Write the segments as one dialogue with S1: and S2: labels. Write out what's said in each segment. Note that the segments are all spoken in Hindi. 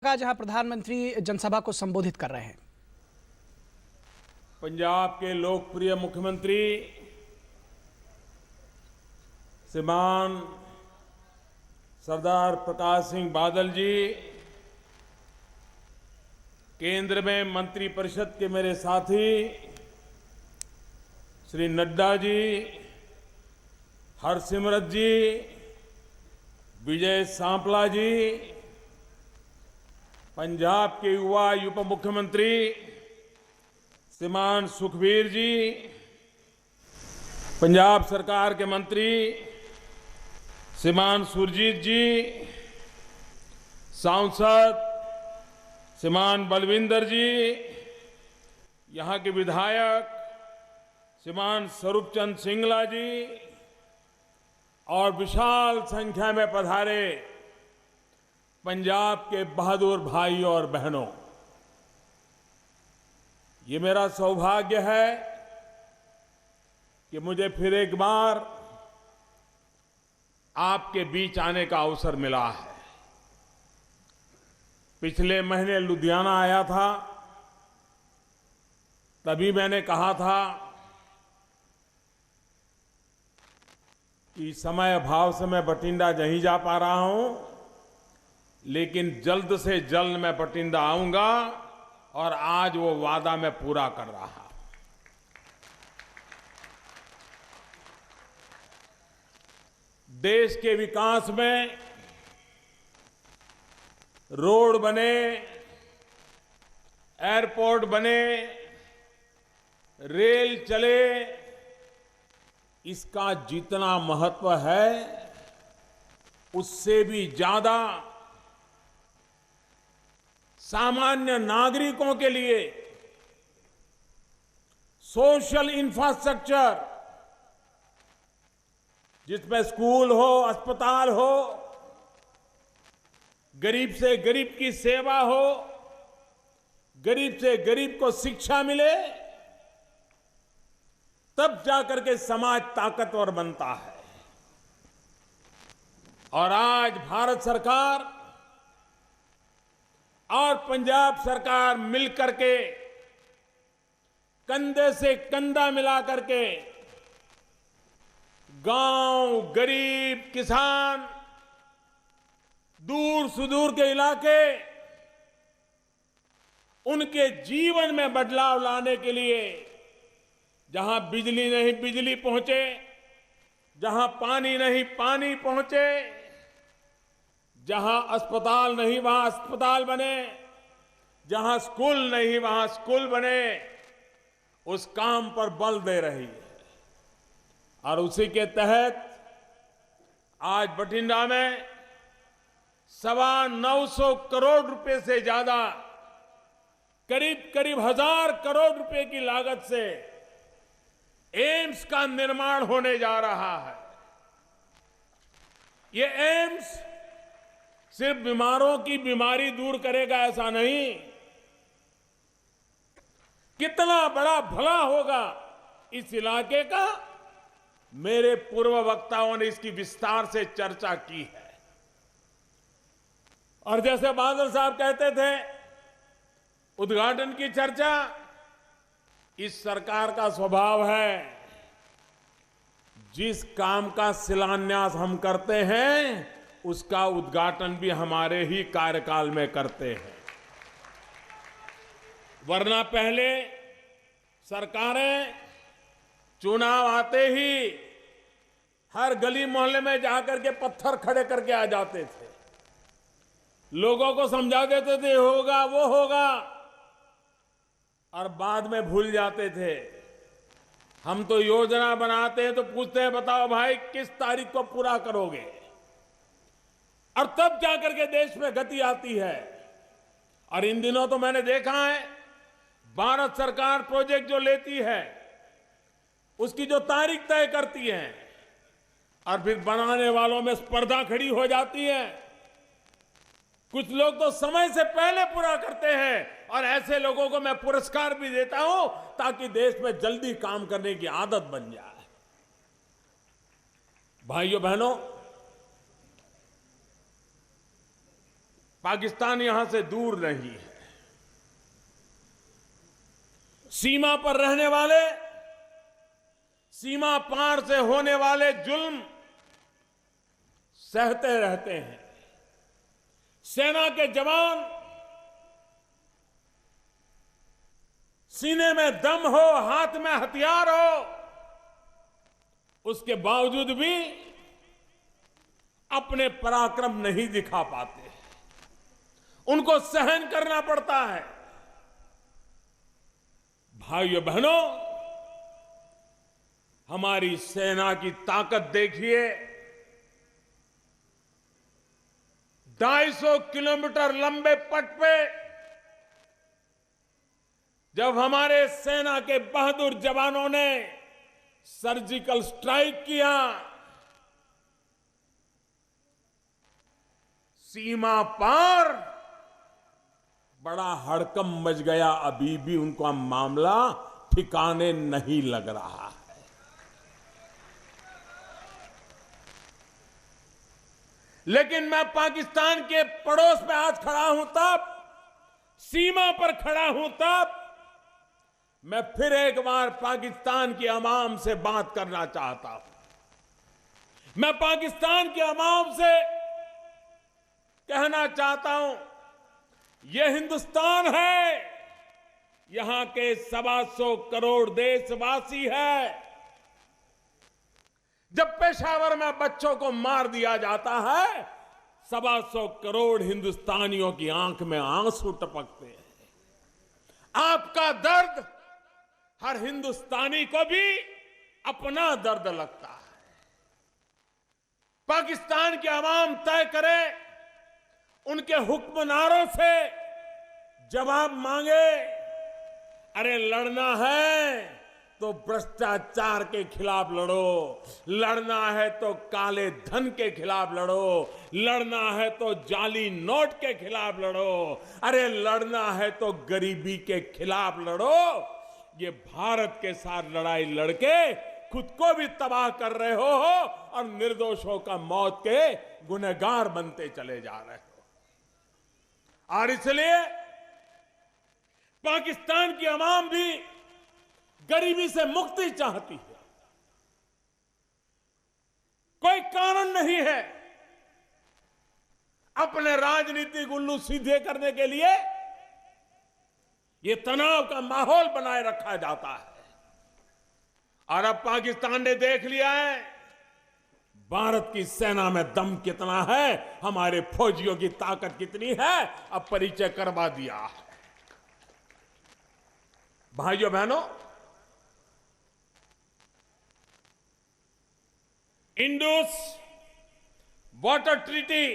S1: का जहां प्रधानमंत्री जनसभा को संबोधित कर रहे हैं।
S2: पंजाब के लोकप्रिय मुख्यमंत्री श्रीमान सरदार प्रकाश सिंह बादल जी, केंद्र में मंत्रिपरिषद के मेरे साथी श्री नड्डा जी, हरसिमरत जी, विजय सांपला जी, पंजाब के युवा उप मुख्यमंत्री श्रीमान सुखबीर जी, पंजाब सरकार के मंत्री श्रीमान सुरजीत जी, सांसद श्रीमान बलविंदर जी, यहाँ के विधायक श्रीमान स्वरूप चंद सिंगला जी और विशाल संख्या में पधारे पंजाब के बहादुर भाई और बहनों, ये मेरा सौभाग्य है कि मुझे फिर एक बार आपके बीच आने का अवसर मिला है। पिछले महीने लुधियाना आया था, तभी मैंने कहा था कि समय अभाव से मैं बठिंडा नहीं जा पा रहा हूं, लेकिन जल्द से जल्द मैं बठिंडा आऊंगा और आज वो वादा मैं पूरा कर रहा हूं। देश के विकास में रोड बने, एयरपोर्ट बने, रेल चले, इसका जितना महत्व है उससे भी ज्यादा सामान्य नागरिकों के लिए सोशल इंफ्रास्ट्रक्चर, जिसमें स्कूल हो, अस्पताल हो, गरीब से गरीब की सेवा हो, गरीब से गरीब को शिक्षा मिले, तब जाकर के समाज ताकतवर बनता है। और आज भारत सरकार और पंजाब सरकार मिलकर के कंधे से कंधा मिलाकर के गांव, गरीब, किसान, दूर सुदूर के इलाके, उनके जीवन में बदलाव लाने के लिए जहां बिजली नहीं बिजली पहुंचे, जहां पानी नहीं पानी पहुंचे, जहां अस्पताल नहीं वहां अस्पताल बने, जहां स्कूल नहीं वहां स्कूल बने, उस काम पर बल दे रही है। और उसी के तहत आज बठिंडा में 925 करोड़ रुपए से ज्यादा, करीब करीब 1000 करोड़ रुपए की लागत से एम्स का निर्माण होने जा रहा है। ये एम्स सिर्फ बीमारों की बीमारी दूर करेगा ऐसा नहीं, कितना बड़ा भला होगा इस इलाके का, मेरे पूर्व वक्ताओं ने इसकी विस्तार से चर्चा की है। और जैसे बादल साहब कहते थे, उद्घाटन की चर्चा इस सरकार का स्वभाव है। जिस काम का शिलान्यास हम करते हैं उसका उद्घाटन भी हमारे ही कार्यकाल में करते हैं। वरना पहले सरकारें चुनाव आते ही हर गली मोहल्ले में जाकर के पत्थर खड़े करके आ जाते थे, लोगों को समझा देते थे होगा वो होगा, और बाद में भूल जाते थे। हम तो योजना बनाते हैं तो पूछते हैं बताओ भाई किस तारीख को पूरा करोगे, और तब जाकर के देश में गति आती है। और इन दिनों तो मैंने देखा है, भारत सरकार प्रोजेक्ट जो लेती है उसकी जो तारीख तय करती है और फिर बनाने वालों में स्पर्धा खड़ी हो जाती है। कुछ लोग तो समय से पहले पूरा करते हैं और ऐसे लोगों को मैं पुरस्कार भी देता हूं ताकि देश में जल्दी काम करने की आदत बन जाए। भाइयों बहनों, पाकिस्तान यहां से दूर नहीं है। सीमा पर रहने वाले, सीमा पार से होने वाले जुल्म सहते रहते हैं। सेना के जवान सीने में दम हो, हाथ में हथियार हो, उसके बावजूद भी अपने पराक्रम नहीं दिखा पाते। उनको सहन करना पड़ता है। भाइयों बहनों, हमारी सेना की ताकत देखिए। 250 किलोमीटर लंबे पथ पे जब हमारे सेना के बहादुर जवानों ने सर्जिकल स्ट्राइक किया, सीमा पार बड़ा हड़कंप मच गया। अभी भी उनका मामला ठिकाने नहीं लग रहा है। लेकिन मैं पाकिस्तान के पड़ोस में आज खड़ा हूं, तब सीमा पर खड़ा हूं, तब मैं फिर एक बार पाकिस्तान की अवाम से बात करना चाहता हूं। मैं पाकिस्तान की अवाम से कहना चाहता हूं, यह हिंदुस्तान है, यहां के 125 करोड़ देशवासी है। जब पेशावर में बच्चों को मार दिया जाता है, 125 करोड़ हिंदुस्तानियों की आंख में आंसू टपकते हैं। आपका दर्द हर हिंदुस्तानी को भी अपना दर्द लगता है। पाकिस्तान की आवाम तय करे, उनके हुक्मनारों से जवाब मांगे। अरे लड़ना है तो भ्रष्टाचार के खिलाफ लड़ो, लड़ना है तो काले धन के खिलाफ लड़ो, लड़ना है तो जाली नोट के खिलाफ लड़ो, अरे लड़ना है तो गरीबी के खिलाफ लड़ो। ये भारत के साथ लड़ाई लड़के खुद को भी तबाह कर रहे हो और निर्दोषों का मौत के गुनहगार बनते चले जा रहे हो। और इसलिए पाकिस्तान की आवाम भी गरीबी से मुक्ति चाहती है। कोई कारण नहीं है अपने राजनीतिक उल्लू सीधे करने के लिए ये तनाव का माहौल बनाए रखा जाता है। और अब पाकिस्तान ने देख लिया है भारत की सेना में दम कितना है, हमारे फौजियों की ताकत कितनी है, अब परिचय करवा दिया है। भाइयों बहनों, इंडस वाटर ट्रीटी,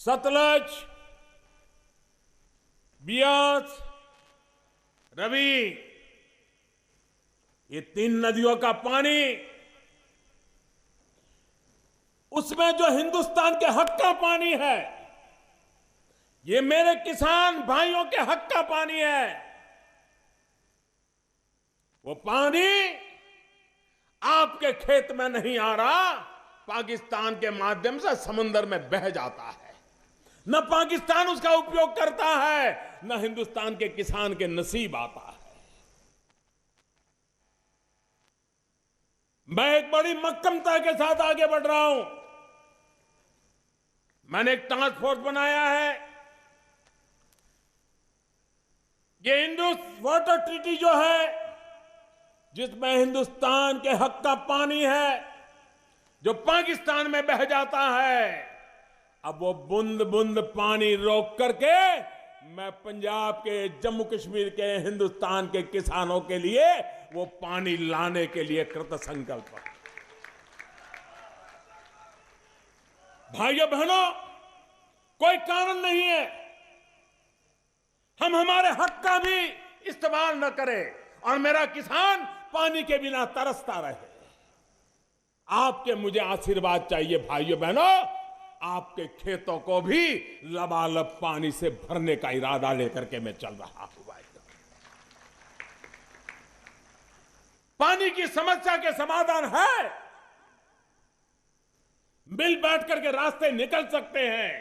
S2: सतलज, बियास, रवि, ये 3 नदियों का पानी, उसमें जो हिंदुस्तान के हक का पानी है, ये मेरे किसान भाइयों के हक का पानी है। वो पानी आपके खेत में नहीं आ रहा, पाकिस्तान के माध्यम से समुद्र में बह जाता है। न पाकिस्तान उसका उपयोग करता है, न हिंदुस्तान के किसान के नसीब आता है। मैं एक बड़ी मक्कमता के साथ आगे बढ़ रहा हूं। मैंने एक टास्क फोर्स बनाया है। ये इंडस वाटर ट्रीटी जो है, जिसमें हिंदुस्तान के हक का पानी है, जो पाकिस्तान में बह जाता है, अब वो बूंद बूंद पानी रोक करके मैं पंजाब के, जम्मू कश्मीर के, हिंदुस्तान के किसानों के लिए वो पानी लाने के लिए कृत संकल्प है। भाइयों बहनों, कोई कारण नहीं है हम हमारे हक का भी इस्तेमाल न करें और मेरा किसान पानी के बिना तरसता रहे। आपके मुझे आशीर्वाद चाहिए भाइयों बहनों। आपके खेतों को भी लबालब पानी से भरने का इरादा लेकर के मैं चल रहा हूं। भाइयों, पानी की समस्या के समाधान है। मिल बैठ करके रास्ते निकल सकते हैं।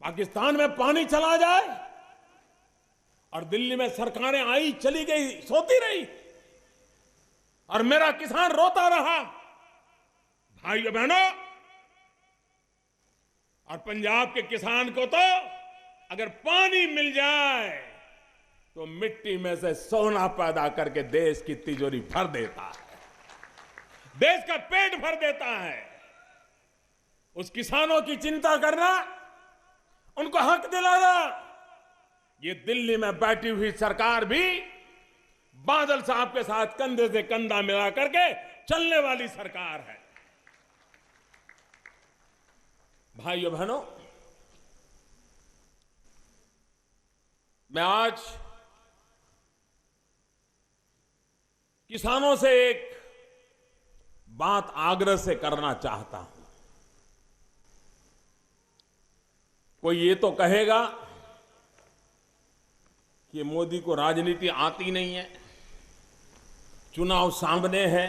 S2: पाकिस्तान में पानी चला जाए और दिल्ली में सरकारें आई चली गई, सोती रही, और मेरा किसान रोता रहा। भाइयों बहनों, और पंजाब के किसान को तो अगर पानी मिल जाए तो मिट्टी में से सोना पैदा करके देश की तिजोरी भर देता है, देश का पेट भर देता है। उस किसानों की चिंता करना, उनको हक दिलाना, ये दिल्ली में बैठी हुई सरकार भी बादल साहब के साथ कंधे से कंधा मिला करके चलने वाली सरकार है। भाइयों बहनों, मैं आज किसानों से एक बात आग्रह से करना चाहता हूं। कोई ये तो कहेगा कि मोदी को राजनीति आती नहीं है, चुनाव सामने है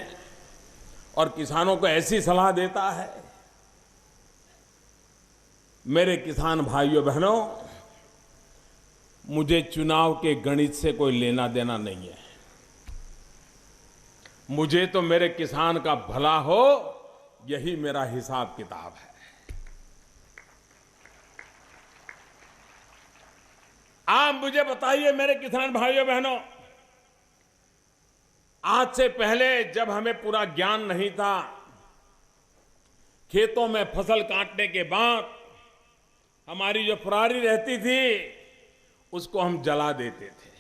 S2: और किसानों को ऐसी सलाह देता है। मेरे किसान भाइयों बहनों, मुझे चुनाव के गणित से कोई लेना देना नहीं है। मुझे तो मेरे किसान का भला हो, यही मेरा हिसाब किताब है। आप मुझे बताइए मेरे किसान भाइयों बहनों, आज से पहले जब हमें पूरा ज्ञान नहीं था, खेतों में फसल काटने के बाद हमारी जो पराली रहती थी उसको हम जला देते थे।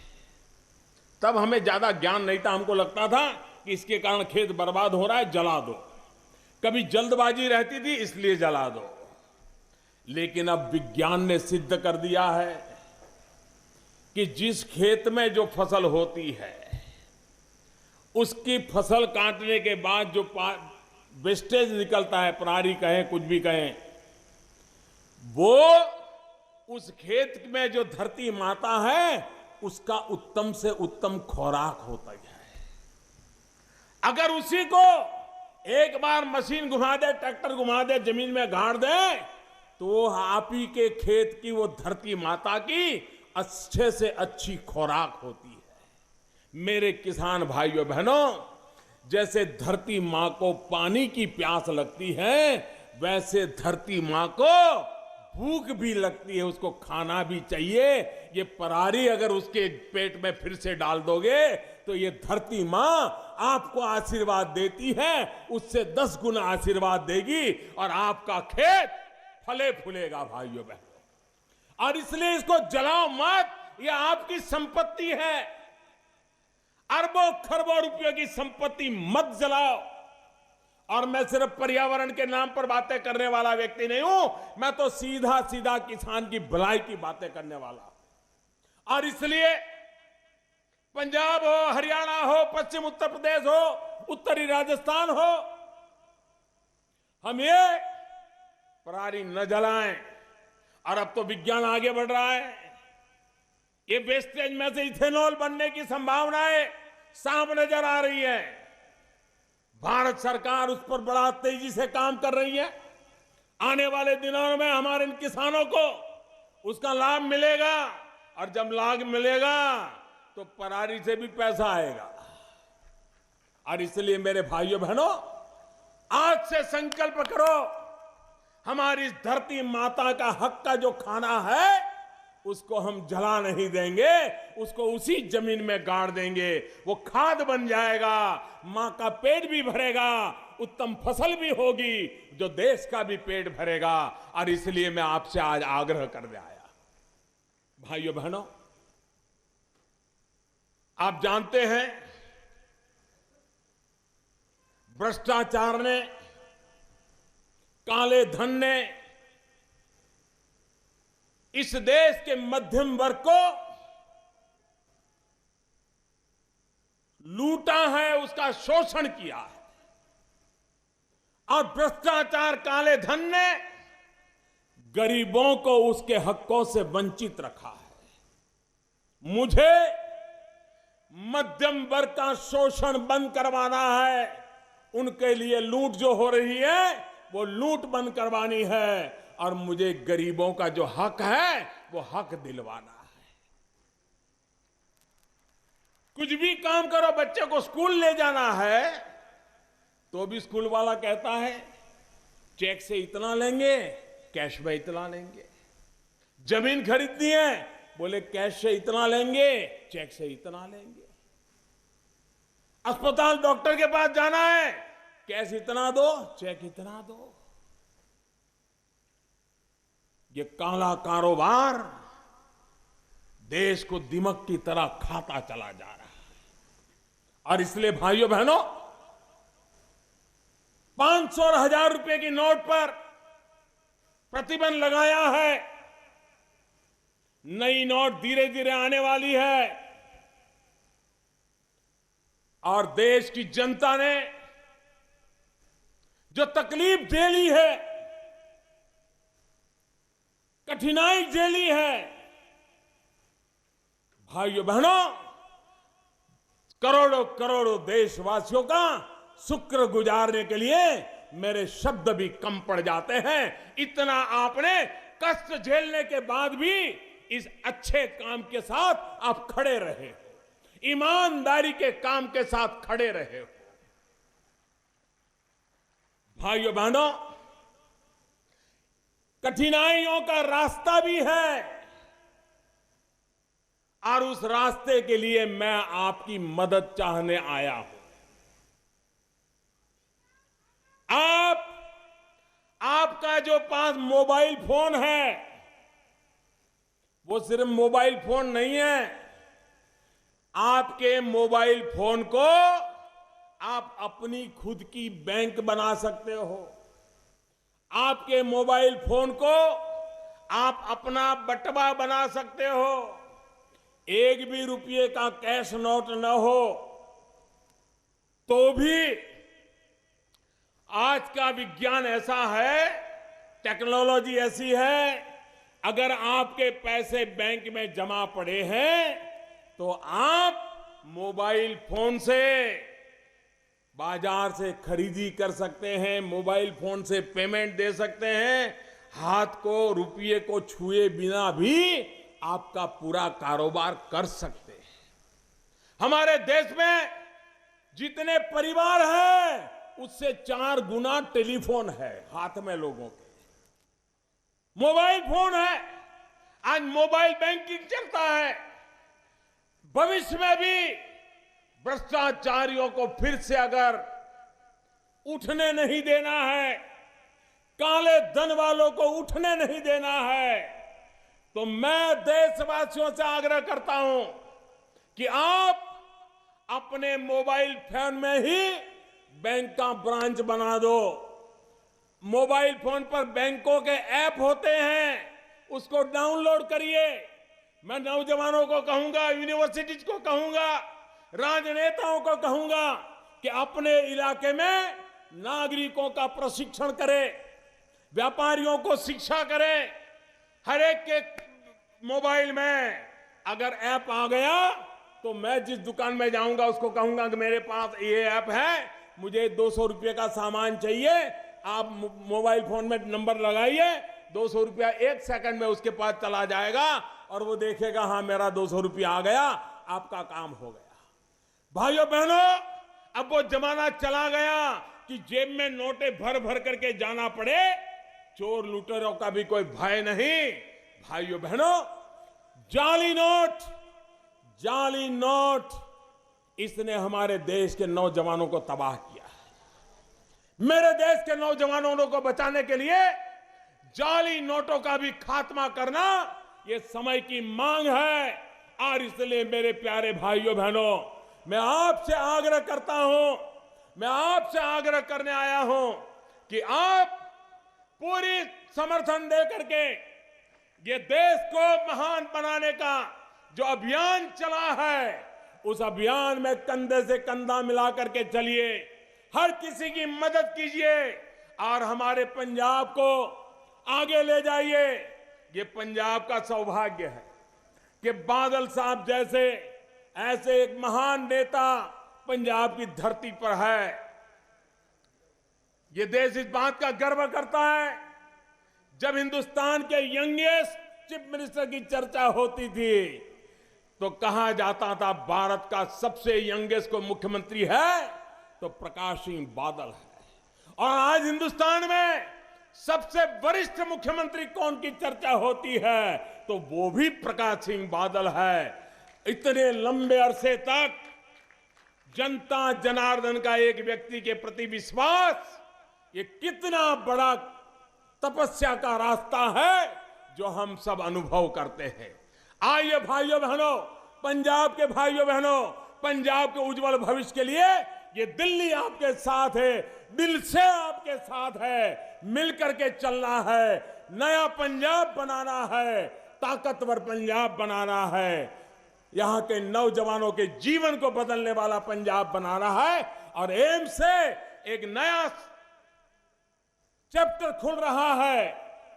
S2: तब हमें ज्यादा ज्ञान नहीं था, हमको लगता था कि इसके कारण खेत बर्बाद हो रहा है, जला दो। कभी जल्दबाजी रहती थी इसलिए जला दो। लेकिन अब विज्ञान ने सिद्ध कर दिया है कि जिस खेत में जो फसल होती है, उसकी फसल काटने के बाद जो वेस्टेज निकलता है, पराली कहें कुछ भी कहें, वो उस खेत में जो धरती माता है उसका उत्तम से उत्तम खुराक होता है। अगर उसी को एक बार मशीन घुमा दे, ट्रैक्टर घुमा दे, जमीन में गाड़ दे, तो आप ही के खेत की वो धरती माता की अच्छे से अच्छी खुराक होती है। मेरे किसान भाइयों बहनों, जैसे धरती मां को पानी की प्यास लगती है, वैसे धरती मां को भूख भी लगती है, उसको खाना भी चाहिए। ये पराली अगर उसके पेट में फिर से डाल दोगे तो ये धरती मां आपको आशीर्वाद देती है, उससे 10 गुना आशीर्वाद देगी और आपका खेत फले फूलेगा भाइयों बहनों। और इसलिए इसको जलाओ मत, ये आपकी संपत्ति है। अरबों खरबों रुपयों की संपत्ति मत जलाओ। और मैं सिर्फ पर्यावरण के नाम पर बातें करने वाला व्यक्ति नहीं हूं, मैं तो सीधा सीधा किसान की भलाई की बातें करने वाला। और इसलिए पंजाब हो, हरियाणा हो, पश्चिम उत्तर प्रदेश हो, उत्तरी राजस्थान हो, हम ये पराली न जलाएं। और अब तो विज्ञान आगे बढ़ रहा है, ये वेस्टेज में से इथेनॉल बनने की संभावनाएं साफ नजर आ रही है। भारत सरकार उस पर बड़ा तेजी से काम कर रही है। आने वाले दिनों में हमारे इन किसानों को उसका लाभ मिलेगा, और जब लाभ मिलेगा तो पराली से भी पैसा आएगा। और इसलिए मेरे भाइयों बहनों, आज से संकल्प करो, हमारी धरती माता का हक का जो खाना है उसको हम जला नहीं देंगे, उसको उसी जमीन में गाड़ देंगे। वो खाद बन जाएगा, मां का पेट भी भरेगा, उत्तम फसल भी होगी, जो देश का भी पेट भरेगा। और इसलिए मैं आपसे आज आग्रह करने आया। भाइयों बहनों, आप जानते हैं भ्रष्टाचार ने, काले धन ने इस देश के मध्यम वर्ग को लूटा है, उसका शोषण किया है। और भ्रष्टाचार, काले धन ने गरीबों को उसके हकों से वंचित रखा है। मुझे मध्यम वर्ग का शोषण बंद करवाना है, उनके लिए लूट जो हो रही है वो लूट बंद करवानी है और मुझे गरीबों का जो हक है वो हक दिलवाना है। कुछ भी काम करो, बच्चे को स्कूल ले जाना है तो भी स्कूल वाला कहता है चेक से इतना लेंगे, कैश में इतना लेंगे। जमीन खरीदनी है, बोले कैश से इतना लेंगे, चेक से इतना लेंगे। अस्पताल डॉक्टर के पास जाना है, कैश इतना दो, चेक इतना दो। ये काला कारोबार देश को दिमक की तरह खाता चला जा रहा है। और इसलिए भाइयों बहनों, 500 और 1000 रुपए की नोट पर प्रतिबंध लगाया है। नई नोट धीरे धीरे आने वाली है और देश की जनता ने जो तकलीफ झेली है, कठिनाई झेली है, भाइयों बहनों, करोड़ों करोड़ों देशवासियों का शुक्र गुजारने के लिए मेरे शब्द भी कम पड़ जाते हैं। इतना आपने कष्ट झेलने के बाद भी इस अच्छे काम के साथ आप खड़े रहे हो, ईमानदारी के काम के साथ खड़े रहे हो। भाइयों बहनों, कठिनाइयों का रास्ता भी है और उस रास्ते के लिए मैं आपकी मदद चाहने आया हूं। आपका जो पास मोबाइल फोन है वो सिर्फ मोबाइल फोन नहीं है। आपके मोबाइल फोन को आप अपनी खुद की बैंक बना सकते हो। आपके मोबाइल फोन को आप अपना बटवा बना सकते हो। एक भी रुपये का कैश नोट न हो तो भी आज का विज्ञान ऐसा है, टेक्नोलॉजी ऐसी है, अगर आपके पैसे बैंक में जमा पड़े हैं तो आप मोबाइल फोन से बाजार से खरीदी कर सकते हैं, मोबाइल फोन से पेमेंट दे सकते हैं। हाथ को रुपये को छुए बिना भी आपका पूरा कारोबार कर सकते हैं। हमारे देश में जितने परिवार हैं उससे 4 गुना टेलीफोन है हाथ में लोगों के, मोबाइल फोन है। आज मोबाइल बैंकिंग चलता है। भविष्य में भी भ्रष्टाचारियों को फिर से अगर उठने नहीं देना है, काले धन वालों को उठने नहीं देना है, तो मैं देशवासियों से आग्रह करता हूं कि आप अपने मोबाइल फोन में ही बैंक का ब्रांच बना दो। मोबाइल फोन पर बैंकों के ऐप होते हैं, उसको डाउनलोड करिए। मैं नौजवानों को कहूंगा, यूनिवर्सिटीज को कहूंगा, राजनेताओं को कहूंगा कि अपने इलाके में नागरिकों का प्रशिक्षण करें, व्यापारियों को शिक्षा करें। हर एक के मोबाइल में अगर ऐप आ गया तो मैं जिस दुकान में जाऊंगा उसको कहूंगा कि मेरे पास ये ऐप है, मुझे 200 रुपये का सामान चाहिए, आप मोबाइल फोन में नंबर लगाइए, 200 रुपया 1 सेकंड में उसके पास चला जाएगा और वो देखेगा हाँ मेरा 200 रुपया आ गया, आपका काम हो गया। भाइयों बहनों, अब वो जमाना चला गया कि जेब में नोटें भर भर करके जाना पड़े, चोर लुटेरों का भी कोई भय नहीं। भाइयों बहनों, जाली नोट इसने हमारे देश के नौजवानों को तबाह किया है। मेरे देश के नौजवानों को बचाने के लिए जाली नोटों का भी खात्मा करना ये समय की मांग है। और इसलिए मेरे प्यारे भाइयों बहनों, मैं आपसे आग्रह करता हूं, मैं आपसे आग्रह करने आया हूं कि आप पूरी समर्थन दे करके ये देश को महान बनाने का जो अभियान चला है, उस अभियान में कंधे से कंधा मिला करके चलिए, हर किसी की मदद कीजिए और हमारे पंजाब को आगे ले जाइए। ये पंजाब का सौभाग्य है कि बादल साहब जैसे ऐसे एक महान नेता पंजाब की धरती पर है। ये देश इस बात का गर्व करता है, जब हिंदुस्तान के यंगेस्ट चीफ मिनिस्टर की चर्चा होती थी तो कहा जाता था भारत का सबसे यंगेस्ट को मुख्यमंत्री है तो प्रकाश सिंह बादल है। और आज हिंदुस्तान में सबसे वरिष्ठ मुख्यमंत्री कौन की चर्चा होती है तो वो भी प्रकाश सिंह बादल है। इतने लंबे अरसे तक जनता जनार्दन का एक व्यक्ति के प्रति विश्वास, ये कितना बड़ा तपस्या का रास्ता है जो हम सब अनुभव करते हैं। आइए भाइयों बहनों, पंजाब के भाइयों बहनों, पंजाब के उज्जवल भविष्य के लिए ये दिल्ली आपके साथ है, दिल से आपके साथ है, मिलकर के चलना है, नया पंजाब बनाना है, ताकतवर पंजाब बनाना है, यहां के नौजवानों के जीवन को बदलने वाला पंजाब बनाना है। और एम्स से एक नया चैप्टर खुल रहा है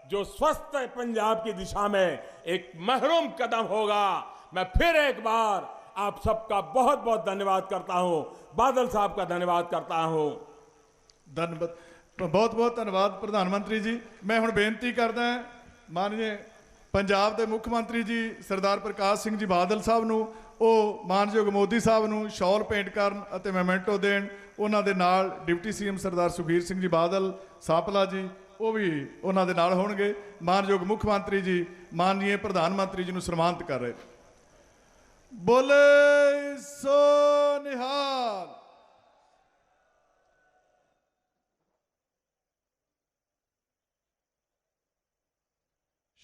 S2: जो स्वस्थ पंजाब की दिशा में एक महरूम कदम होगा। मैं फिर एक बार आप सबका बहुत बहुत धन्यवाद करता हूं, बादल साहब का धन्यवाद करता हूं।
S3: धन्यवाद, बहुत बहुत धन्यवाद प्रधानमंत्री जी। मैं हुण बेनती करदा माननीय पंजाब के मुख्य मंत्री जी सरदार प्रकाश सिंह जी बादल साहब नूं ਉਹ ਮਾਨਯੋਗ ਮੋਦੀ ਸਾਹਿਬ ਨੂੰ ਸ਼ਾਲ ਭੇਂਟ ਕਰਨ ਅਤੇ ਮੈਮੈਂਟੋ ਦੇਣ। ਉਹਨਾਂ ਦੇ ਨਾਲ ਡਿਪਟੀ ਸੀਐਮ ਸਰਦਾਰ ਸੁਖਬੀਰ ਸਿੰਘ ਜੀ ਬਾਦਲ ਸਾਂਪਲਾ ਜੀ ਉਹ ਵੀ ਉਹਨਾਂ ਦੇ ਨਾਲ ਹੋਣਗੇ। ਮਾਨਯੋਗ ਮੁੱਖ ਮੰਤਰੀ ਜੀ ਮਾਨਨੀय ਪ੍ਰਧਾਨ ਮੰਤਰੀ ਜੀ ਨੂੰ ਸਨਮਾਨਿਤ ਕਰ ਰਹੇ। ਬੋਲੇ ਸੋ ਨਿਹਾਲ।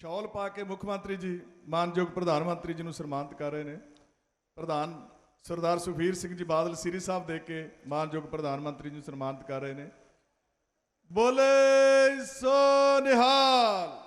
S3: ਸ਼ਾਲ ਪਾ ਕੇ ਮੁੱਖ ਮੰਤਰੀ ਜੀ ਮਾਨਯੋਗ ਪ੍ਰਧਾਨ ਮੰਤਰੀ ਜੀ ਨੂੰ ਸਨਮਾਨਿਤ ਕਰ ਰਹੇ ਨੇ। ਪ੍ਰਧਾਨ ਸਰਦਾਰ ਸੁਖਬੀਰ ਸਿੰਘ ਜੀ ਬਾਦਲ ਸ੍ਰੀ ਸਾਹਿਬ ਦੇ ਕੇ ਮਾਨਯੋਗ ਪ੍ਰਧਾਨ ਮੰਤਰੀ ਜੀ ਨੂੰ ਸਨਮਾਨਿਤ ਕਰ ਰਹੇ ਨੇ। ਬੋਲੇ ਸੋ ਨਿਹਾਲ।